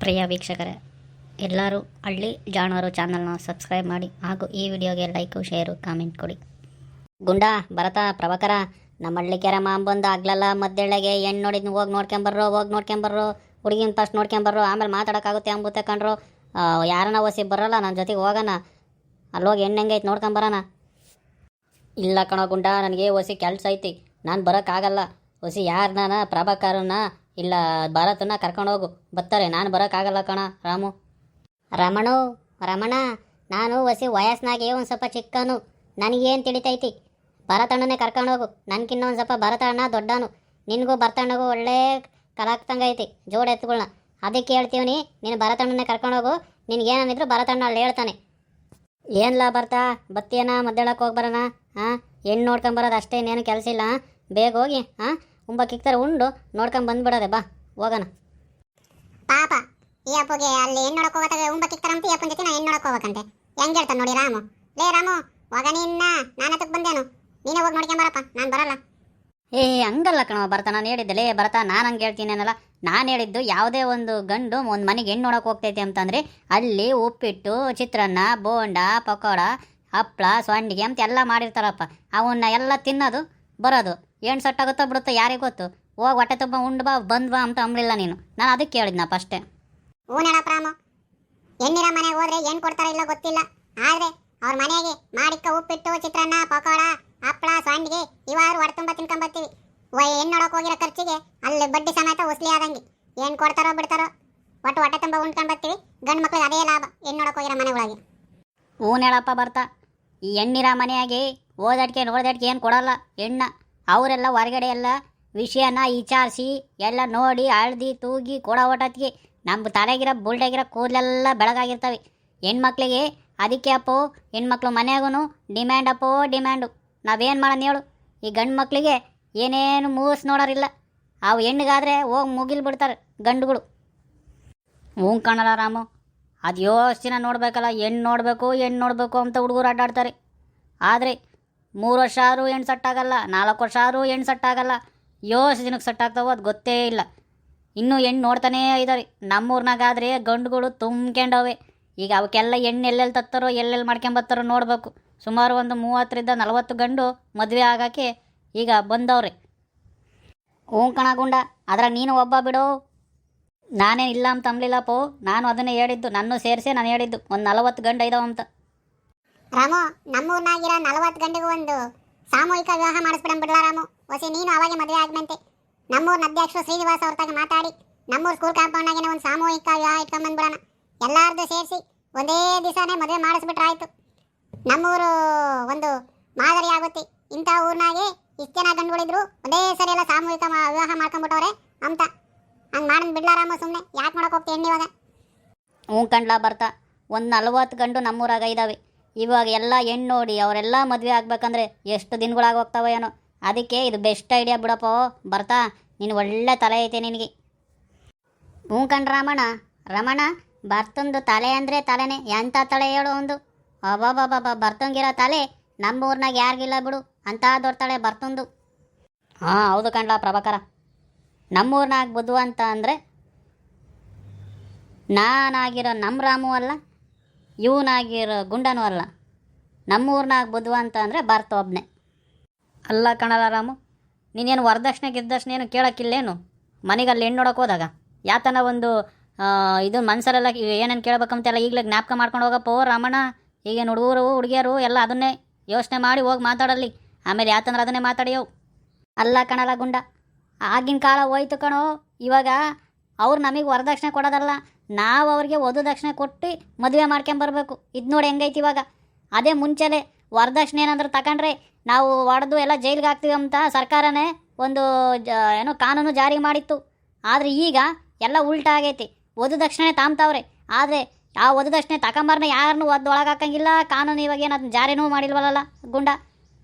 ಪ್ರಿಯ ವೀಕ್ಷಕರೇ, ಎಲ್ಲರೂ ಹಳ್ಳಿ ಜಾಣವರು ಚಾನಲ್ನ ಸಬ್ಸ್ಕ್ರೈಬ್ ಮಾಡಿ ಹಾಗೂ ಈ ವಿಡಿಯೋಗೆ ಲೈಕು ಶೇರು ಕಾಮೆಂಟ್ ಕೊಡಿ. ಗುಂಡ ಭರತ ಪ್ರಭಾಕರ, ನಮ್ಮ ಹಳ್ಳಿ ಕೆರೆ ಮಾಂಬಂದು ಆಗ್ಲಲ್ಲ ಮದ್ದೆಳ್ಳೆಗೆ ಹೆಣ್ಣು ನೋಡಿದ್ನು ಹೋಗಿ ನೋಡ್ಕೊಂಬರ್ರೋ ಹುಡುಗಿನ ಫಸ್ಟ್ ನೋಡ್ಕೊಂಬರ್ರೋ, ಆಮೇಲೆ ಮಾತಾಡೋಕ್ಕಾಗುತ್ತೆ ಅಂಬುತ್ತೆ ಕಣ್ರು. ಯಾರನ್ನ ಒಸಿ ಬರೋಲ್ಲ ನನ್ನ ಜೊತೆಗೆ ಹೋಗೋಣ, ಅಲ್ಲೋಗಿ ಹೆಣ್ಣು ಹೆಂಗೈತೆ ನೋಡ್ಕೊಂಬರೋಣ. ಇಲ್ಲ ಕಣೋ ಗುಂಡ, ನನಗೆ ಒಸಿ ಕೆಲಸ ಐತಿ, ನಾನು ಬರೋಕ್ಕಾಗಲ್ಲ. ಒಸಿ ಯಾರನ್ನ ಪ್ರಭಾಕರನ್ನ ಇಲ್ಲ ಭರತನ ಕರ್ಕೊಂಡೋಗು, ಬರ್ತಾರೆ. ನಾನು ಬರೋಕ್ಕಾಗಲ್ಲ ಕಣ ರಾಮು. ರಮಣ, ನಾನು ಒಸಿ ವಯಸ್ಸಿನಾಗೆ ಒಂದು ಸ್ವಲ್ಪ ಚಿಕ್ಕನು, ನನಗೇನು ತಿಳಿತೈತಿ. ಭರತಣ್ಣನೇ ಕರ್ಕೊಂಡೋಗು, ನನಗಿನ್ನ ಒಂದು ಸ್ವಲ್ಪ ಭರತಣ್ಣ ದೊಡ್ಡನು, ನಿನಗೂ ಭರತಣ್ಣಗೂ ಒಳ್ಳೆ ಕಲಾಕ್ತಂಗೈತಿ ಜೋಡಿ ಎತ್ತುಗಳನ್ನ. ಅದಕ್ಕೆ ಹೇಳ್ತೀವಿ, ನೀನು ಭರತಣ್ಣನೇ ಕರ್ಕೊಂಡೋಗು, ನಿನಗೇನಿದ್ರು ಭರತಣ್ಣ ಅಲ್ಲಿ ಹೇಳ್ತಾನೆ. ಏನ್ಲಾ ಬರ್ತಾ ಬತ್ತಿಯನ ಮದ್ದೆಳಕ್ಕೆ ಹೋಗಿ ಬರೋಣ. ಹೆಣ್ಣು ನೋಡ್ಕೊಂಬರೋದು ಅಷ್ಟೇ, ಇನ್ನೇನು ಕೆಲಸ ಇಲ್ಲ. ಬೇಗ ಹೋಗಿ ಉಂಬಕ್ಕಿಕ್ತಾರೆ ಉಂಡು ನೋಡ್ಕೊಂಡು ಬಂದ್ಬಿಡೋದೆ, ಬಾ ಹೋಗೋಣ. ಪಾಪ ಈ ಅಪ್ಪಗೆ ಅಲ್ಲಿ ಹೆಣ್ಣು ನೋಡಕ್ಕೆ ಹೋಗತ್ತಾಗ ಉಂಬಕ್ಕಿಕ್ತಾರಂತ ಈ ಅಪ್ಪನ ಜೊತೆ ನಾನು ಹೆಣ್ಣು ನೋಡಕ್ಕೆ ಹೋಗ್ಬೇಕಂತೆ ಹೆಂಗೆ ಹೇಳ್ತಾನೆ ನೋಡಿ ರಾಮು. ಲೇ ರಾಮು, ಹೋಗ ನಿನ್ನ ನಾನು ಹತ್ತಕ್ಕೆ ಬಂದೇನು, ನೀನೇ ಹೋಗಿ ನೋಡ್ಕೊಂಬರಪ್ಪ, ನಾನು ಬರಲ್ಲ. ಹಂಗಲ್ಲ ಕಣೋ ಭರತ, ನಾನು ಹೇಳಿದ್ದೆ ಭರತ, ನಾನು ಹಂಗೆ ಹೇಳ್ತೀನಿ ಅನ್ನಲ್ಲ. ನಾನು ಹೇಳಿದ್ದು ಯಾವುದೇ ಒಂದು ಗಂಡು ಒಂದು ಮನೆಗೆ ಹೆಣ್ಣು ನೋಡೋಕೆ ಹೋಗ್ತೈತಿ ಅಂತಂದರೆ ಅಲ್ಲಿ ಉಪ್ಪಿಟ್ಟು, ಚಿತ್ರಾನ್ನ, ಬೋಂಡ, ಪಕೋಡ, ಹಪ್ಪಳ, ಸಂಡಿಗೆ ಅಂತ ಎಲ್ಲ ಮಾಡಿರ್ತಾರಪ್ಪ. ಅವನ್ನ ಎಲ್ಲ ತಿನ್ನೋದು ಬರೋದು. ಏನು ಸಟ್ಟಾಗುತ್ತೋ ಬಿಡುತ್ತೋ ಯಾರಿಗೆ ಗೊತ್ತು. ಹೋಗಿ ಹೊಟ್ಟೆ ತುಂಬ ಉಂಡು ಬಾ ಬಂದು ಬಾ ಅಂತ ಅಂಬಲಿಲ್ಲ ನೀನು. ನಾನು ಅದಕ್ಕೆ ಹೇಳಿದ್ನಪ್ಪ ಅಷ್ಟೇ. ಹೂನಪ್ಪ ರಾಮು, ಹೆಣ್ಣಿರ ಮನೆಗೆ ಹೋದ್ರೆ ಏನು ಕೊಡ್ತಾರೋ ಇಲ್ಲ ಗೊತ್ತಿಲ್ಲ, ಆದರೆ ಅವ್ರ ಮನೆಗೆ ಮಾಡಿಕ್ಕ ಉಪ್ಪಿಟ್ಟು, ಚಿತ್ರಾನ್ನ, ಪಕೋಡ, ಹಪ್ಪಳ, ಸಂಡಿಗೆ ಇವಾರು ಹೊಟ್ಟೆ ತುಂಬ ತಿನ್ಕೊಂಬರ್ತೀವಿ. ಹೆಣ್ಣು ನೋಡೋಕೆ ಹೋಗಿರೋ ಖರ್ಚಿಗೆ ಅಲ್ಲಿ ಬಡ್ಡಿ ಸಮೇತ ಉಸ್ಲಿ ಆದಂಗೆ ಏನು ಕೊಡ್ತಾರೋ ಬಿಡ್ತಾರೋ ಒಟ್ಟು ಹೊಟ್ಟೆ ತುಂಬ ಉಂಡ್ಕೊಂಡು ಬರ್ತೀವಿ. ಗಂಡು ಮಕ್ಳಿಗೆ ಅದೇ ಲಾಭ ಹೆಣ್ಣು ನೋಡೋಕೆ ಹೋಗಿರೋ ಮನೆ ಒಳಗೆ. ಹೇಳಪ್ಪ ಬರ್ತಾ, ಈ ಹೆಣ್ಣಿರ ಮನೆಯಾಗಿ ಓದಾಡ್ಕೆ ನೋಡ್ದಾಡ್ಕೆ ಏನು ಕೊಡಲ್ಲ ಹೆಣ್ಣ. ಅವರೆಲ್ಲ ಹೊರಗಡೆ ಎಲ್ಲ ವಿಷಯನ ವಿಚಾರಿಸಿ ಎಲ್ಲ ನೋಡಿ ಅಳ್ದು ತೂಗಿ ಕೊಡೋ ಓಟತ್ತಿಗೆ ನಮ್ಮ ತಲೆಗಿರೋ ಬುಲ್ಡಾಗಿರೋ ಕೂದಲೆಲ್ಲ ಬೆಳಗಾಗಿರ್ತವೆ. ಹೆಣ್ಮಕ್ಳಿಗೆ ಅದಕ್ಕೆ ಅಪ್ಪೋ ಹೆಣ್ಮಕ್ಳು ಮನೆಯಾಗೂ ಡಿಮ್ಯಾಂಡು. ನಾವೇನು ಮಾಡೋಣ ಹೇಳು. ಈ ಗಂಡು ಮಕ್ಕಳಿಗೆ ಏನೇನು ಮೂಸ್ ನೋಡೋರಿಲ್ಲ. ಅವು ಹೆಣ್ಣಿಗಾದರೆ ಹೋಗಿ ಮುಗಿಲ್ ಬಿಡ್ತಾರೆ ಗಂಡುಗಳು. ಕಾಣಲ್ಲ ರಾಮು, ಅದು ಯೋಚನೆ ನೋಡಬೇಕಲ್ಲ, ಹೆಣ್ಣು ನೋಡಬೇಕು ಅಂತ ಹುಡುಗರು ಅಡ್ಡಾಡ್ತಾರೆ. ಆದರೆ 3 ವರ್ಷ ಆದರೂ ಹೆಣ್ಣು ಸಟ್ಟಾಗಲ್ಲ, 4 ವರ್ಷ ಆದರೂ ಹೆಣ್ಣು ಸಟ್ಟಾಗಲ್ಲ. ದಿನಕ್ಕೆ ಸಟ್ಟಾಗ್ತಾವೋ ಅದು ಗೊತ್ತೇ ಇಲ್ಲ. ಇನ್ನೂ ಹೆಣ್ಣು ನೋಡ್ತಾನೇ ಇದ್ದಾರೆ. ನಮ್ಮೂರ್ನಾಗಾದರೆ ಗಂಡುಗಳು ತುಂಬ್ಕೊಂಡವೆ. ಈಗ ಅವಕ್ಕೆಲ್ಲ ಹೆಣ್ಣು ಎಲ್ಲೆಲ್ಲಿ ತತ್ತಾರೋ ಎಲ್ಲೆಲ್ಲಿ ಮಾಡ್ಕೊಂಬತ್ತಾರೋ ನೋಡಬೇಕು. ಸುಮಾರು ಒಂದು 30-40 ಗಂಡು ಮದುವೆ ಆಗೋಕ್ಕೆ ಈಗ ಬಂದವ್ರೆ. ಕಣ ಗುಂಡ, ಅದ್ರ ನೀನು ಒಬ್ಬ ಬಿಡು. ನಾನೇನು ಇಲ್ಲ ಅಂತ ಅಂಬ್ಲಿಲ್ಲಪ್ಪೋ, ನಾನು ಅದನ್ನೇ ಹೇಳಿದ್ದು, ನನ್ನ ಸೇರಿಸಿ ನಾನು ಹೇಳಿದ್ದು ಒಂದು 40 ಗಂಡು ಇದಾವ ಅಂತ. ರಾಮು, ನಮ್ಮೂರ್ನಾಗಿರೋ 40 ಗಂಡಿಗೂ ಒಂದು ಸಾಮೂಹಿಕ ವಿವಾಹ ಮಾಡಿಸ್ಬಿಡಂಬಿಡ್ಲ ರಾಮು. ಹೊಸಿ ನೀನು ಅವಾಗೆ ಮದುವೆ ಆಗ್ನಂತೆ. ನಮ್ಮೂರಿನ ಅಧ್ಯಕ್ಷರು ಶ್ರೀನಿವಾಸ ಅವ್ರ ತಾಗ ಮಾತಾಡಿ ನಮ್ಮೂರು ಸ್ಕೂಲ್ ಕಾಂಪೌಂಡ್ನಾಗೇನೆ ಒಂದು ಸಾಮೂಹಿಕ ವಿವಾಹ ಇಟ್ಕೊಂಡ್ಬಂದ್ಬಿಡೋಣ. ಎಲ್ಲಾರ್ದು ಸೇರಿಸಿ ಒಂದೇ ದಿವಸನೇ ಮದುವೆ ಮಾಡಿಸ್ಬಿಟ್ರೆ ಆಯಿತು. ನಮ್ಮೂರು ಒಂದು ಮಾದರಿ ಆಗುತ್ತೆ. ಇಂಥ ಊರಿನಾಗೆ ಇಷ್ಟು ಜನ ಗಂಡುಗಳಿದ್ರು ಒಂದೇ ಸರಿ ಎಲ್ಲ ಸಾಮೂಹಿಕ ವಿವಾಹ ಮಾಡ್ಕೊಂಡ್ಬಿಟ್ಟವ್ರೆ ಅಂತ. ಹಂಗೆ ಮಾಡೋದು ಬಿಡ್ಲ ರಾಮು, ಸುಮ್ಮನೆ ಯಾಕೆ ಮಾಡೋಕೆ ಹೋಗ್ತೀವಿ ಹೆಣ್ಣು ಇವಾಗ? ಕಂಡ್ಲಾ ಬರ್ತಾ, ಒಂದು 40 ಗಂಡು ನಮ್ಮೂರಾಗ ಇದ್ದಾವೆ. ಇವಾಗ ಎಲ್ಲ ಹೆಣ್ಣು ನೋಡಿ ಅವರೆಲ್ಲ ಮದುವೆ ಆಗ್ಬೇಕಂದ್ರೆ ಎಷ್ಟು ದಿನಗಳಾಗೋಗ್ತಾವ ಏನೋ. ಅದಕ್ಕೆ ಇದು ಬೆಸ್ಟ್ ಐಡಿಯಾ ಬಿಡಪ್ಪ ಬರ್ತಾ, ನೀನು ಒಳ್ಳೆ ತಲೆ ಐತೆ ನಿನಗೆ. ಕಣ್ ರಮಣ, ಬರ್ತಂದು ತಲೆ ಅಂದರೆ ತಲೆನೇ. ಎಂಥ ತಲೆ ಹೇಳು ಒಂದು. ಅಬ್ಬಾಬಾಬಾ, ಬರ್ತಂಗಿರೋ ತಲೆ ನಮ್ಮೂರ್ನಾಗ ಯಾರಿಗಿಲ್ಲ ಬಿಡು, ಅಂಥ ದೊಡ್ಡ ತಲೆ ಬರ್ತಂದು. ಹೌದು ಕಣ್ಲಾ ಪ್ರಭಾಕರ, ನಮ್ಮೂರ್ನಾಗ ಬುದ್ಧು ಅಂತ ಅಂದರೆ ನಾನಾಗಿರೋ ನಮ್ಮ ರಾಮು ಅಲ್ಲ, ಇವನಾಗಿರೋ ಗುಂಡನೂ ಅಲ್ಲ. ನಮ್ಮೂರ್ನಾಗ ಬುದ್ಧು ಅಂತ ಅಂದರೆ ಬರ್ತ ಒಬ್ಬನೇ ಅಲ್ಲ ಕಣಲ್ಲ ರಾಮು. ನೀನೇನು ವರದಕ್ಷಿಣೆ ಏನು ಕೇಳೋಕ್ಕಿಲ್ಲೇನು? ಮನೆಗಲ್ಲಿ ಹೆಣ್ಣು ನೋಡೋಕೆ ಹೋದಾಗ ಯಾತನ ಒಂದು ಇದು ಮನ್ಸರೆಲ್ಲ ಏನೇನು ಕೇಳ್ಬೇಕಂತೆಲ್ಲ ಈಗಲೇ ಜ್ಞಾಪಕ ಮಾಡ್ಕೊಂಡು ಹೋಗಪ್ಪ ರಮಣ. ಈಗೇನು ಹುಡುಗಿಯರು ಎಲ್ಲ ಅದನ್ನೇ ಯೋಚನೆ ಮಾಡಿ ಹೋಗಿ ಮಾತಾಡಲ್ಲಿ, ಆಮೇಲೆ ಯಾತಂದ್ರೆ ಅದನ್ನೇ ಮಾತಾಡಿಯವು. ಅಲ್ಲ ಕಣಲ್ಲ ಗುಂಡ, ಆಗಿನ ಕಾಲ ಹೋಯ್ತು ಕಣೋ. ಇವಾಗ ಅವ್ರು ನಮಗೆ ವರದಕ್ಷಿಣೆ ಕೊಡೋದಲ್ಲ, ನಾವು ಅವ್ರಿಗೆ ವಧು ದಕ್ಷಿಣೆ ಕೊಟ್ಟು ಮದುವೆ ಮಾಡ್ಕೊಂಬರ್ಬೇಕು. ಇದು ನೋಡಿ ಹೆಂಗೈತಿ ಇವಾಗ. ಅದೇ ಮುಂಚೆಲೆ ವರದಕ್ಷಿಣೆ ಏನಾದರೂ ತಗೊಂಡ್ರೆ ನಾವು ಹೊಡೆದು ಎಲ್ಲ ಜೈಲಿಗೆ ಹಾಕ್ತೀವಿ ಅಂತ ಸರ್ಕಾರನೇ ಒಂದು ಏನೋ ಕಾನೂನು ಜಾರಿ ಮಾಡಿತ್ತು. ಆದರೆ ಈಗ ಎಲ್ಲ ಉಲ್ಟಾ ಆಗೈತಿ. ವಧು ದಕ್ಷಿಣೆ ತಾಮ್ತಾವ್ರೆ, ಆದರೆ ಆ ವಧು ದಕ್ಷಿಣೆ ತಗೊಂಬರ್ನ ಯಾರನ್ನೂ ಒಳಗೆ ಹಾಕಂಗಿಲ್ಲ. ಕಾನೂನು ಇವಾಗ ಏನು ಅದನ್ನ ಜಾರಿನೂ ಮಾಡಿಲ್ವಲ್ಲ ಗುಂಡ.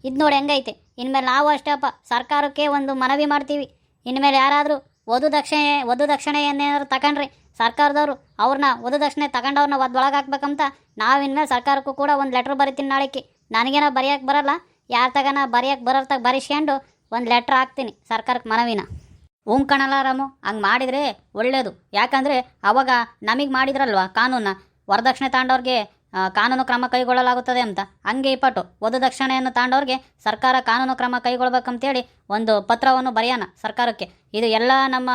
ಇದು ನೋಡಿ ಹೆಂಗೈತೆ. ಇನ್ಮೇಲೆ ನಾವು ಅಷ್ಟೇ ಅಪ್ಪ, ಸರ್ಕಾರಕ್ಕೆ ಒಂದು ಮನವಿ ಮಾಡ್ತೀವಿ. ಇನ್ಮೇಲೆ ಯಾರಾದರೂ ವಧು ದಕ್ಷಿಣೆ ಏನೇನಾದ್ರು ತಗೊಂಡ್ರೆ ಸರ್ಕಾರದವರು ಅವ್ರನ್ನ ವಧು ದಕ್ಷಿಣೆ ತಗೊಂಡವ್ರನ್ನ ಒಳಗೆ ಹಾಕ್ಬೇಕಂತ ನಾವಿನ್ಮೇಲೆ ಸರ್ಕಾರಕ್ಕೂ ಕೂಡ ಒಂದು ಲೆಟ್ರ್ ಬರಿತೀನಿ ನಾಳೆಗೆ. ನನಗೇನೋ ಬರೆಯೋಕ್ಕೆ ಬರಲ್ಲ, ಯಾರ ತಗನ ಬರೆಯೋಕ್ಕೆ ಬರೋರ್ತಾಗ ಬರೆಸ್ಕೊಂಡು ಒಂದು ಲೆಟ್ರ್ ಹಾಕ್ತೀನಿ ಸರ್ಕಾರಕ್ಕೆ ಮನವಿನ. ಕಣಲ್ಲ ರಾಮು, ಹಂಗೆ ಮಾಡಿದರೆ ಒಳ್ಳೆಯದು. ಯಾಕಂದರೆ ಅವಾಗ ನಮಗೆ ಮಾಡಿದ್ರಲ್ವ ಕಾನೂನ, ವರದಕ್ಷಿಣೆ ತಾಂಡವ್ರಿಗೆ ಕಾನೂನು ಕ್ರಮ ಕೈಗೊಳ್ಳಲಾಗುತ್ತದೆ ಅಂತ. ಹಂಗೆ ಇಪ್ಪಟ್ಟು ವಧುದಕ್ಷಿಣೆಯನ್ನು ತಾಂಡವ್ರಿಗೆ ಸರ್ಕಾರ ಕಾನೂನು ಕ್ರಮ ಕೈಗೊಳ್ಬೇಕಂತೇಳಿ ಒಂದು ಪತ್ರವನ್ನು ಬರೆಯೋಣ ಸರ್ಕಾರಕ್ಕೆ. ಇದು ಎಲ್ಲ ನಮ್ಮ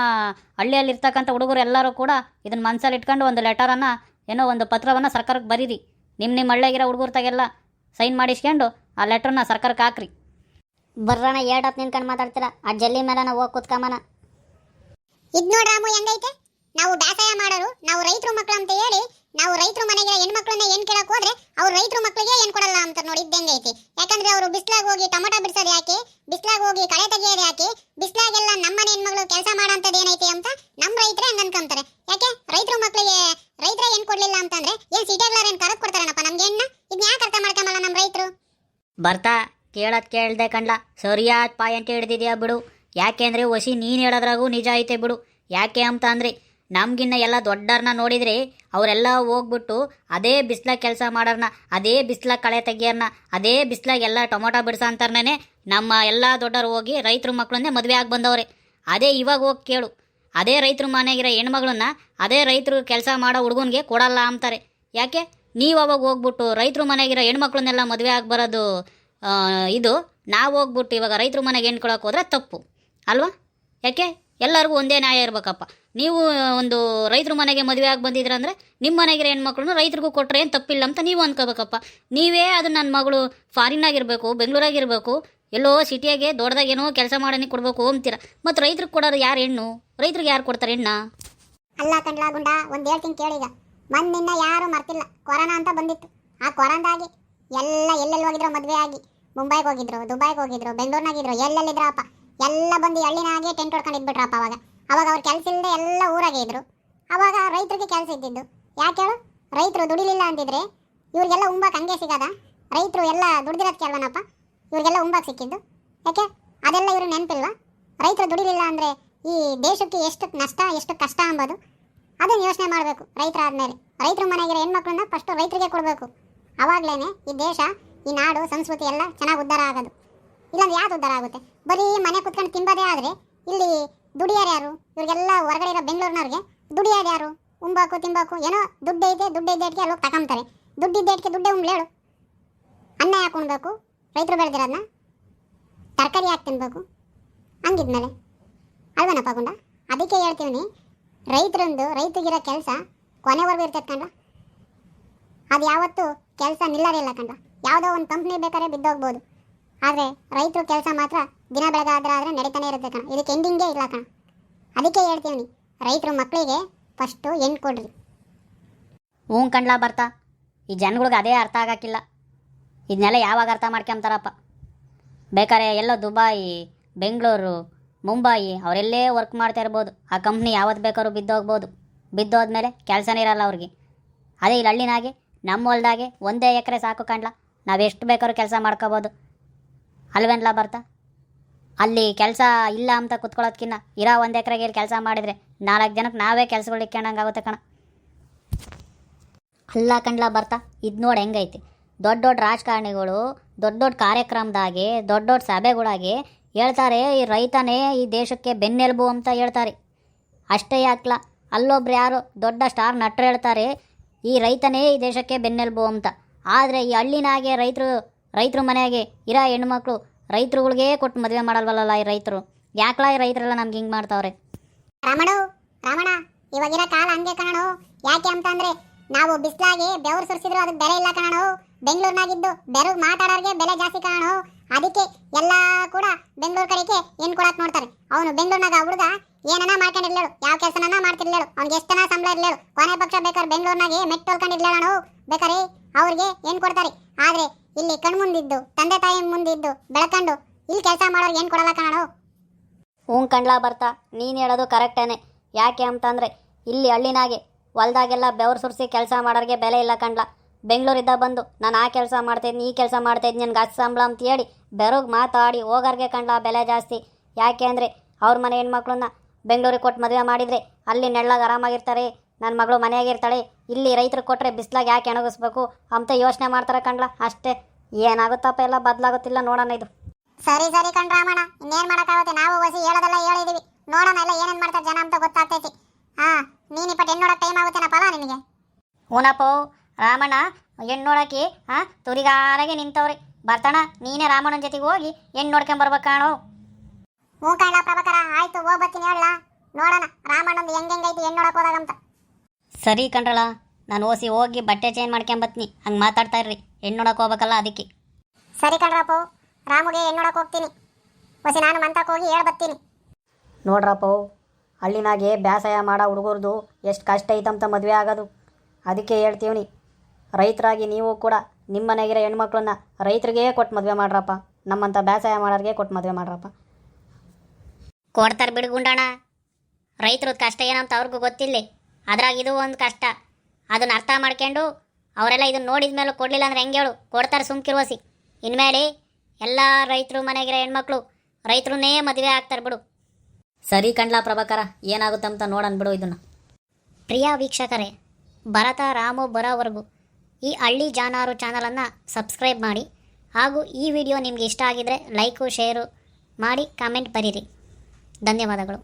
ಹಳ್ಳಿಯಲ್ಲಿರ್ತಕ್ಕಂಥ ಹುಡುಗರು ಎಲ್ಲರೂ ಕೂಡ ಇದನ್ನು ಮನಸ್ಸಲ್ಲಿ ಇಟ್ಕೊಂಡು ಒಂದು ಲೆಟರನ್ನು, ಏನೋ ಒಂದು ಪತ್ರವನ್ನು ಸರ್ಕಾರಕ್ಕೆ ಬರೀರಿ. ನಿಮ್ಮ ಹಳ್ಳಿಯಾಗಿರೋ ಹುಡುಗರ್ತಾಗೆಲ್ಲ ಸೈನ್ ಮಾಡಿಸ್ಕೊಂಡು ಆ ಲೆಟ್ರನ್ನ ಸರ್ಕಾರಕ್ಕೆ ಹಾಕ್ರಿ. ಬರ್ರಣ ಏಟತ್ ನಿನ್ಕೊಂಡು ಮಾತಾಡ್ತೀರಾ, ಆ ಜಲ್ಲಿ ಮೇಲೆ ನಾವು ಹೋಗಿ ಕೂತ್ಕೊಂಬನ. ಇದ್ ನೋಡ್ ರಾಮು ಹೆಂಗೈತೆ, ನಾವು ಬೇಸಾಯ ಮಾಡೋರು, ನಾವು ರೈತರು ಮಕ್ಕಳು ಅಂತ ಹೇಳಿ ನಾವು ರೈತರು ಮನೆಗೆ ಹೆಣ್ಮಕ್ಳನ್ನ ಏನ್ ಕೇಳಕ್ ಹೋದ್ರೆ ಅವ್ರು ರೈತರು ಮಕ್ಕಳಿಗೆ ಏನ್ ಕೊಡಲ್ಲ ಅಂತ ನೋಡಿ. ಇದ್ದಂಗೈತಿ. ಯಾಕಂದ್ರೆ ಅವರು ಬಿಸ್ಲಾಗ ಹೋಗಿ ಟೊಮೊಟೊ ಬಿಡ್ಸೋದು ಯಾಕೆ, ಬಿಸ್ಲಾಗ ಹೋಗಿ ಕಳೆ ತೆಗಿಯೋದು ಯಾಕೆ, ಬಿಸ್ಲಾಗೆಲ್ಲ ನಮ್ಮನೆ ಹೆಣ್ಮಗಳು ಕೆಲಸ ಮಾಡೋಂಥದ್ದು ಏನೈತಿ ಅಂತ ನಮ್ಮ ರೈತರೇ ಹಂಗ ಅನ್ಕೊಂತಾರೆ. ಯಾಕೆ ರೈತರು ಮಕ್ಕಳಿಗೆ ರೈತರೇ ಏನ್ ಕೊಡ್ಲಿಲ್ಲ ಅಂತಂದ್ರೆ ಏನ್ ಸಿಟಿಗ್ಲಾರ ಏನ್ ಕರೆದು ಕೊಡ್ತಾರನಪ್ಪ ನಮ್ಗೆ ಹೆಣ್ಣ? ಇದನ್ನ ಯಾಕೆ ಅರ್ಥ ಮಾಡ್ಕೊಂಬಲ್ಲ ನಮ್ಮ ರೈತರು? ಬರ್ತಾ ಕೇಳ್ದೆ ಕಣ್ಲ, ಸರಿಯಾದ ಪಾಯಿಂಟ್ ಹಿಡ್ದಿದ್ಯಾ ಬಿಡು. ಯಾಕೆಂದರೆ ಹೊಸಿ ನೀನು ಹೇಳೋದ್ರಾಗೂ ನಿಜ ಐತೆ ಬಿಡು. ಯಾಕೆ ಅಂತ ಅಂದರೆ ನಮಗಿನ್ನ ಎಲ್ಲ ದೊಡ್ಡವ್ರನ್ನ ನೋಡಿದರೆ ಅವರೆಲ್ಲ ಹೋಗ್ಬಿಟ್ಟು ಅದೇ ಬಿಸ್ಲಾಗ ಕೆಲಸ ಮಾಡೋರ್ನ, ಅದೇ ಬಿಸ್ಲಾಗ ಕಳೆ ತೆಗಿಯೋರ್ನ, ಅದೇ ಬಿಸ್ಲಾಗ ಎಲ್ಲ ಟೊಮೊಟೊ ಬಿಡ್ಸೋ ಅಂತಾರನೇ ನಮ್ಮ ಎಲ್ಲ ದೊಡ್ಡವ್ರು ಹೋಗಿ ರೈತರ ಮಕ್ಕಳನ್ನೇ ಮದುವೆ ಆಗಿ ಬಂದವ್ರೆ. ಅದೇ ಇವಾಗ ಹೋಗಿ ಕೇಳು, ಅದೇ ರೈತರ ಮನೆಗಿರೋ ಹೆಣ್ಮಗಳನ್ನ ಅದೇ ರೈತರು ಕೆಲಸ ಮಾಡೋ ಹುಡುಗನಿಗೆ ಕೊಡಲ್ಲ ಅಂತಾರೆ. ಯಾಕೆ? ನೀವು ಅವಾಗ ಹೋಗ್ಬಿಟ್ಟು ರೈತರ ಮನೆಗಿರೋ ಹೆಣ್ಮಕ್ಳನ್ನೆಲ್ಲ ಮದುವೆ ಆಗಿ ಬರೋದು ಇದು, ನಾವು ಹೋಗ್ಬಿಟ್ಟು ಇವಾಗ ರೈತರ ಮನೆಗೆ ಹೆಣ್ಣು ಕೊಡೋಕೆ ಹೋದ್ರೆ ತಪ್ಪು ಅಲ್ವಾ? ಯಾಕೆ? ಎಲ್ಲರಿಗೂ ಒಂದೇ ನ್ಯಾಯ ಇರಬೇಕಪ್ಪ. ನೀವು ಒಂದು ರೈತರ ಮನೆಗೆ ಮದುವೆ ಆಗಿ ಬಂದಿದ್ರಂದರೆ ನಿಮ್ಮ ಮನೆಗಿರೋ ಹೆಣ್ಮಕ್ಳನ್ನ ರೈತರಿಗೂ ಕೊಟ್ಟರೆ ಏನು ತಪ್ಪಿಲ್ಲ ಅಂತ ನೀವು ಅಂದ್ಕೋಬೇಕಪ್ಪ. ನೀವೇ ಅದು ನನ್ನ ಮಗಳು ಫಾರಿನ್ನಾಗಿರಬೇಕು, ಬೆಂಗಳೂರಾಗಿರಬೇಕು, ಎಲ್ಲೋ ಸಿಟಿಯಾಗೆ ದೊಡ್ಡದಾಗೇನೋ ಕೆಲಸ ಮಾಡೋನಿಗೆ ಕೊಡಬೇಕು ಅಂತೀರ. ಮತ್ತು ರೈತರಿಗೆ ಕೊಡೋರು ಯಾರು ಹೆಣ್ಣು? ರೈತರಿಗೆ ಯಾರು ಕೊಡ್ತಾರೆ ಹೆಣ್ಣ? ಅಲ್ಲ ಕಣ್ಲಾ ಗುಂಡ, ಒಂದು ಹೇಳ್ತೀನಿ ಕೇಳೀಗ. ನಿನ್ನ ಯಾರು ಮರ್ತಿಲ್ಲ, ಕೊರೋನಾ ಅಂತ ಬಂದಿತ್ತು. ಆ ಕೊರೋನಾದಾಗಿ ಎಲ್ಲ ಎಲ್ಲೆಲ್ಲಿ ಹೋಗಿದ್ರು ಮದುವೆ ಆಗಿ, ಮುಂಬೈಗೆ ಹೋಗಿದ್ರು, ದುಬೈಗೆ ಹೋಗಿದ್ರು, ಬೆಂಗಳೂರಿನಾಗಿದ್ರು, ಎಲ್ಲೆಲ್ಲಿದ್ರಪ್ಪ ಎಲ್ಲ ಬಂದು ಹಳ್ಳಿನಾಗೆ ಟೆಂಟ್ ಹೊಡ್ಕೊಂಡು ಇದ್ಬಿಟ್ರಪ್ಪ. ಅವಾಗ ಅವ್ರು ಕೆಲಸ ಇಲ್ಲದೆ ಎಲ್ಲ ಊರಾಗೆ ಇದ್ರು. ಅವಾಗ ರೈತರಿಗೆ ಕೆಲಸ ಇದ್ದಿದ್ದು ಯಾಕೆ ಹೇಳು? ರೈತರು ದುಡಿಲಿಲ್ಲ ಅಂತಿದ್ರೆ ಇವ್ರಿಗೆಲ್ಲ ಉಂಬಾಕ್ ಹಂಗೆ ಸಿಗದ? ರೈತರು ಎಲ್ಲ ದುಡ್ದಿರೋದು ಕೇಳ್ವನಪ್ಪ, ಇವ್ರಿಗೆಲ್ಲ ಉಂಬಾಕ್ ಸಿಕ್ಕಿದ್ದು ಯಾಕೆ? ಅದೆಲ್ಲ ಇವ್ರು ನೆನಪಿಲ್ವಾ? ರೈತರು ದುಡಿಲಿಲ್ಲ ಅಂದರೆ ಈ ದೇಶಕ್ಕೆ ಎಷ್ಟು ನಷ್ಟ ಎಷ್ಟು ಕಷ್ಟ ಅಂಬೋದು ಅದನ್ನು ಯೋಚನೆ ಮಾಡಬೇಕು. ರೈತರಾದ್ಮೇಲೆ ರೈತರ ಮನೆಗಿರೋ ಹೆಣ್ಮಕ್ಳನ್ನ ಫಸ್ಟು ರೈತರಿಗೆ ಕೊಡಬೇಕು. ಅವಾಗಲೇ ಈ ದೇಶ, ಈ ನಾಡು, ಸಂಸ್ಕೃತಿ ಎಲ್ಲ ಚೆನ್ನಾಗಿ ಉದ್ಧಾರ ಆಗೋದು. ಇಲ್ಲಾಂದ್ರೆ ಯಾವ್ದು ಉದ್ಧಾರ ಆಗುತ್ತೆ? ಬರೀ ಮನೆ ಕುತ್ಕೊಂಡು ತಿಂಬೋದೇ ಆದರೆ ಇಲ್ಲಿ ದುಡಿಯಾರು ಯಾರು? ಇವ್ರಿಗೆಲ್ಲ ಹೊರಗಡೆ ಇರೋ ಬೆಂಗಳೂರಿನವ್ರಿಗೆ ದುಡಿಯಾರು ಯಾರು? ಉಂಬಾಕು ತಿಂಬಾಕು ಏನೋ ದುಡ್ಡು ಇದ್ದೇಟಿಗೆ ಅಲ್ಲಿ ಹೋಗಿ ತಗೊಂತಾರೆ. ದುಡ್ಡಿದ್ದೇಟಿಗೆ ದುಡ್ಡೇ ಉಂಬ್ಲೇಳು. ಅನ್ನ ಯಾಕೆ ಉಣ್ಬೇಕು? ರೈತರು ಬೆಳೆದಿರೋದನ್ನ ತರಕಾರಿ ಯಾಕೆ ತಿನ್ಬೇಕು? ಹಂಗಿದ್ಮೇಲೆ ಅಲ್ವನಪ್ಪ ಗುಂಡ? ಅದಕ್ಕೆ ಹೇಳ್ತೀವಿ, ರೈತಗಿರೋ ಕೆಲಸ ಕೊನೆವರೆಗೂ ಇರ್ತೈತೆ ಕಂಡ. ಅದು ಯಾವತ್ತೂ ಕೆಲಸ ನಿಲ್ಲರಿಲ್ಲ ಕಂಡ. ಯಾವುದೋ ಒಂದು ಕಂಪ್ನಿ ಬೇಕಾದ್ರೆ ಬಿದ್ದೋಗ್ಬೋದು, ಆದರೆ ರೈತರು ಕೆಲಸ ಮಾತ್ರ ದಿನ ಬೆಳಗಾದ್ರೆ ನಡೀತಾನೆ ಇರುತ್ತೆ ಕಣ. ಇದಕ್ಕೆ ಎಂಡಿಂಗೇ ಇಲ್ಲ ಕಣ. ಅದಕ್ಕೆ ಹೇಳ್ತೀವಿ, ರೈತರು ಮಕ್ಕಳಿಗೆ ಫಸ್ಟು ಹೆಣ್ಣು ಕೊಡ್ರಿ. ಕಣ್ಲಾ ಬರ್ತಾ, ಈ ಜನಗಳಿಗೆ ಅದೇ ಅರ್ಥ ಆಗೋಕ್ಕಿಲ್ಲ. ಇದನ್ನೆಲ್ಲ ಯಾವಾಗ ಅರ್ಥ ಮಾಡ್ಕೊಂತಾರಪ್ಪ? ಬೇಕಾದ್ರೆ ಎಲ್ಲೋ ದುಬಾಯಿ, ಬೆಂಗಳೂರು, ಮುಂಬಾಯಿ ಅವರೆಲ್ಲೇ ವರ್ಕ್ ಮಾಡ್ತಾ ಇರ್ಬೋದು. ಆ ಕಂಪ್ನಿ ಯಾವತ್ತು ಬೇಕಾದ್ರೂ ಬಿದ್ದೋಗ್ಬೋದು. ಬಿದ್ದೋದ್ಮೇಲೆ ಕೆಲಸನೇ ಇರಲ್ಲ ಅವ್ರಿಗೆ. ಅದೇ ಇಲ್ಲಿ ಹಳ್ಳಿನಾಗೆ ನಮ್ಮ ಹೊಲ್ದಾಗೆ 1 ಎಕರೆ ಸಾಕು ಕಂಡ್ಲ, ನಾವು ಎಷ್ಟು ಬೇಕಾದ್ರೂ ಕೆಲಸ ಮಾಡ್ಕೋಬೋದು ಅಲ್ವೇನ್ಲ ಬರ್ತಾ? ಅಲ್ಲಿ ಕೆಲಸ ಇಲ್ಲ ಅಂತ ಕುತ್ಕೊಳ್ಳೋದ್ಕಿನ್ನ ಇರೋ 1 ಎಕರೆಗೆ ಕೆಲಸ ಮಾಡಿದರೆ 4 ಜನಕ್ಕೆ ನಾವೇ ಕೆಲಸಗಳು ಇಕ್ಕೊಂಡಂಗಾಗುತ್ತೆ ಕಣ. ಅಲ್ಲ ಕಂಡ್ಲ ಬರ್ತಾ, ಇದು ನೋಡಿ ಹೆಂಗೈತಿ. ದೊಡ್ಡ ರಾಜಕಾರಣಿಗಳು ದೊಡ್ಡ ಕಾರ್ಯಕ್ರಮದಾಗೆ, ದೊಡ್ಡ ಸಭೆಗಳಾಗೆ ಹೇಳ್ತಾರೆ, ಈ ರೈತನೇ ಈ ದೇಶಕ್ಕೆ ಬೆನ್ನೆಲುಬು ಅಂತ ಹೇಳ್ತಾರೆ. ಅಷ್ಟೇ ಯಾಕಲ, ಅಲ್ಲೊಬ್ರು ಯಾರು ದೊಡ್ಡ ಸ್ಟಾರ್ ನಟರು ಹೇಳ್ತಾರೆ, ಈ ರೈತನೇ ಈ ದೇಶಕ್ಕೆ ಬೆನ್ನೆಲುಬು ಅಂತ. ಆದರೆ ಈ ಹಳ್ಳಿನಾಗೆ ರೈತರು ಮನೆಯಾಗೆ ಇರೋ ಹೆಣ್ಮಕ್ಳು ರೈತರುಗಳಿಗೆ ಕೊಟ್ಟು ಮದುವೆ ಮಾಡಲ್ವಲ್ಲ ಈ ರೈತರು. ಯಾಕಲ ಈ ರೈತರೆಲ್ಲ ನಮ್ಗೆ ಹಿಂಗೆ ಮಾಡ್ತಾವ್ರೆ? ರಾಮಣ, ಇವಾಗಿರೋ ಕಾಲ ಹಂಗೆ ಕಣೋ. ಯಾಕೆ ಅಂತಂದ್ರೆ ನಾವು ಬಿಸ್ಲಾಗಿ ಬೆವರು ಸುರಿಸಿದ್ರು ಅದಕ್ಕೆ ಬೆಲೆ ಇಲ್ಲ ಕಣೋ. ಬೆಂಗಳೂರಿನಾಗಿದ್ದು ಬೆರಗ್ ಮಾತಾಡೋರಿಗೆ ಬೆಲೆ ಜಾಸ್ತಿ ಕಾಣೋ. ಅದಕ್ಕೆ ಎಲ್ಲ ಕೂಡ ಬೆಂಗಳೂರು ಕಡೆಗೆ ಏನ್ ಕೊಡಕ್ ನೋಡ್ತಾರೆ. ಅವನು ಬೆಂಗಳೂರಿನಾಗ ಹುಡುಗ ಏನನ ಮಾಡ್ಕೊಂಡಿರ್ಲೇಳು, ಯಾವ ಕೆಲಸನ ಮಾಡ್ತಿರ್ಲೇಳು, ಅವ್ನಿಗೆ ಎಷ್ಟನ ಸಂಬಳ ಇರ್ಲೇಳು, ಕೊನೆ ಪಕ್ಷ ಬೇಕಾದ್ರೆ ಬೆಂಗಳೂರಿನಾಗೆ ಮೆಟ್ಟು ತೊಳ್ಕೊಂಡಿರ್ಲೇಳು. ಬೇಕಾರೆ ಅವ್ರಿಗೆ ಏನ್ ಕೊಡ್ತಾರೆ. ಆದ್ರೆ ಇಲ್ಲಿ ಕಣ್ಮುಂದಿದ್ದು, ತಂದೆ ತಾಯಿ ಮುಂದಿದ್ದು ಬೆಳ್ಕೊಂಡು ಇಲ್ಲಿ ಕೆಲಸ ಮಾಡೋರಿಗೆ ಏನ್ ಕೊಡಲ್ಲ ಕಣೋ. ಕಂಡ್ಲಾ ಬರ್ತಾ, ನೀನು ಹೇಳೋದು ಕರೆಕ್ಟೇನೆ. ಯಾಕೆ ಅಂತಂದರೆ ಇಲ್ಲಿ ಹಳ್ಳಿನಾಗೆ ಹೊಲ್ದಾಗೆಲ್ಲ ಬೆವರು ಸುರಿಸಿ ಕೆಲಸ ಮಾಡೋರಿಗೆ ಬೆಲೆ ಇಲ್ಲ ಕಂಡ್ಲ. ಬೆಂಗಳೂರಿಂದ ಬಂದು ನಾನು ಆ ಕೆಲಸ ಮಾಡ್ತಾಯಿದ್ನಿ, ಈ ಕೆಲಸ ಮಾಡ್ತಾಯಿದ್ನಿ, ನನಗೆ ಅಷ್ಟು ಸಂಬಳ ಅಂತ ಹೇಳಿ ಬೆರೋಗಿ ಮಾತಾಡಿ ಹೋಗೋರಿಗೆ ಕಂಡ್ಲ ಬೆಲೆ ಜಾಸ್ತಿ. ಯಾಕೆ ಅಂದರೆ ಅವ್ರ ಮನೆ ಹೆಣ್ಮಕ್ಳನ್ನ ಬೆಂಗಳೂರಿಗೆ ಕೊಟ್ಟು ಮದುವೆ ಮಾಡಿದರೆ ಅಲ್ಲಿ ನೆಳ್ಳಾಗ ಆರಾಮಾಗಿರ್ತಾರೆ, ನನ್ನ ಮಗಳು ಮನೆಯಾಗಿರ್ತಾಳೆ, ಇಲ್ಲಿ ರೈತರು ಕೊಟ್ಟರೆ ಬಿಸ್ಲಾಗ ಯಾಕೆ ಎಣಗಿಸ್ಬೇಕು ಅಂತ ಯೋಚನೆ ಮಾಡ್ತಾರೆ ಕಂಡ್ಲ. ಅಷ್ಟೇ, ಏನಾಗುತ್ತಪ್ಪ, ಎಲ್ಲ ಬದಲಾಗುತ್ತಿಲ್ಲ ನೋಡೋಣ ಇದು. ಸರಿ ಕಣ್ರಾಮಣ್ಣ, ಇನ್ನೇನು ಮಾಡೋಕ್ಕಾಗುತ್ತೆ? ನಾವು ಹೊಸಿ ಹೇಳೋದೆಲ್ಲ ಹೇಳಿದೀವಿ. ನೋಡೋಣ ಎಲ್ಲ ಏನೇನ್ ಮಾಡ್ತಾರೆ ಜನ ಅಂತ ಗೊತ್ತಾಗ್ತೈತಿ. ಹಾ, ನೀನ್ ಇಪ್ಪಟ್ಟು ಹೆಣ್ಣು ನೋಡಕ್ ಟೈಮ್ ಆಗುತ್ತೇನಪ್ಪಲ್ಲ ನಿನಗೆ. ಊನಪ್ಪೋ ರಾಮಣ್ಣ ಹೆಣ್ಣು ನೋಡಕ್ಕೆ ತುರಿಗಾರಾಗೆ ನಿಂತವ್ರಿ. ಬರ್ತಾನ ನೀನೇ ರಾಮಣ್ಣನ ಜೊತೆಗೆ ಹೋಗಿ ಹೆಣ್ಣು ನೋಡ್ಕೊಂಬರ್ಬೇಕು ಕಾಣೋ. ಹ್ಞೂ ಕಾಣ್ಲಾ ಪ್ರಭಾಕರ, ಆಯ್ತು ಹೋಗ್ ಬರ್ತೀನಿ ಹೇಳ. ನೋಡೋಣ ರಾಮಣ್ಣಂದು ಹೆಂಗೈತಿ ಹೆಣ್ಣು ನೋಡಕ್ ಹೋದಾಗಂತ. ಸರಿ ಕಣ್ರಲ್ಲ, ನಾನು ಓಸಿ ಹೋಗಿ ಬಟ್ಟೆ ಚೇಂಜ್ ಮಾಡ್ಕೊಂಬತ್ತೀನಿ. ಹಂಗೆ ಮಾತಾಡ್ತಾ ಇರ್ರಿ, ಹೆಣ್ಣು ನೋಡಕ್ಕೆ ಹೋಗ್ಬೇಕಲ್ಲ ಅದಕ್ಕೆ. ಸರಿ ಕಣ್ರಪ್ಪ, ರಾಮುಗೆ ಹೆಣ್ಣು ನೋಡಕ್ ಹೋಗ್ತೀನಿ. ಹೊಸಿ ನಾನು ಮಂತಕ್ಕೆ ಹೋಗಿ ಹೇಳ್ ಬರ್ತೀನಿ. ನೋಡ್ರಪ್ಪ, ಹಳ್ಳಿನಾಗೆ ಬ್ಯಾಸಾಯ ಮಾಡೋ ಹುಡುಗರ್ದು ಎಷ್ಟು ಕಷ್ಟ ಐತಂತ ಮದುವೆ ಆಗೋದು. ಅದಕ್ಕೆ ಹೇಳ್ತೀವಿ, ರೈತರಾಗಿ ನೀವು ಕೂಡ ನಿಮ್ಮ ಮನೆಗಿರೋ ಹೆಣ್ಮಕ್ಳನ್ನ ರೈತರಿಗೆ ಕೊಟ್ಟು ಮದುವೆ ಮಾಡ್ರಪ್ಪ. ನಮ್ಮಂಥ ಬ್ಯಾಸಾಯ ಮಾಡೋರಿಗೆ ಕೊಟ್ಟು ಮದುವೆ ಮಾಡ್ರಪ್ಪ. ಕೊಡ್ತಾರೆ ಬಿಡು ಗುಂಡಣ್ಣ, ರೈತರದ್ದು ಕಷ್ಟ ಏನಂತ ಅವ್ರಿಗೂ ಗೊತ್ತಿಲ್ಲ. ಅದ್ರಾಗ ಇದು ಒಂದು ಕಷ್ಟ, ಅದನ್ನ ಅರ್ಥ ಮಾಡ್ಕೊಂಡು ಅವರೆಲ್ಲ ಇದನ್ನ ನೋಡಿದ ಮೇಲೆ ಕೊಡಲಿಲ್ಲ ಅಂದ್ರೆ ಹೆಂಗೆ ಹೇಳು, ಕೊಡ್ತಾರೆ ಸುಮ್ಕಿರುವಸಿ. ಇನ್ಮೇಲೆ ಎಲ್ಲ ರೈತರು ಮನೆಗಿರೋ ಹೆಣ್ಮಕ್ಳು ರೈತರನ್ನೇ ಮದುವೆ ಆಗ್ತಾರೆ ಬಿಡು. ಸರಿ ಕಣ್ಲಾ ಪ್ರಭಾಕರ, ಏನಾಗುತ್ತಂತ ನೋಡೋಣ ಬಿಡು ಇದನ್ನು. ಪ್ರಿಯ ವೀಕ್ಷಕರೇ, ಭರತ ರಾಮು ಬರೋವರೆಗೂ ಈ ಹಳ್ಳಿ ಜಾನಾರು ಚಾನಲನ್ನು ಸಬ್ಸ್ಕ್ರೈಬ್ ಮಾಡಿ. ಹಾಗೂ ಈ ವಿಡಿಯೋ ನಿಮಗೆ ಇಷ್ಟ ಆಗಿದರೆ ಲೈಕು ಶೇರು ಮಾಡಿ, ಕಾಮೆಂಟ್ ಬರೀರಿ. ಧನ್ಯವಾದಗಳು.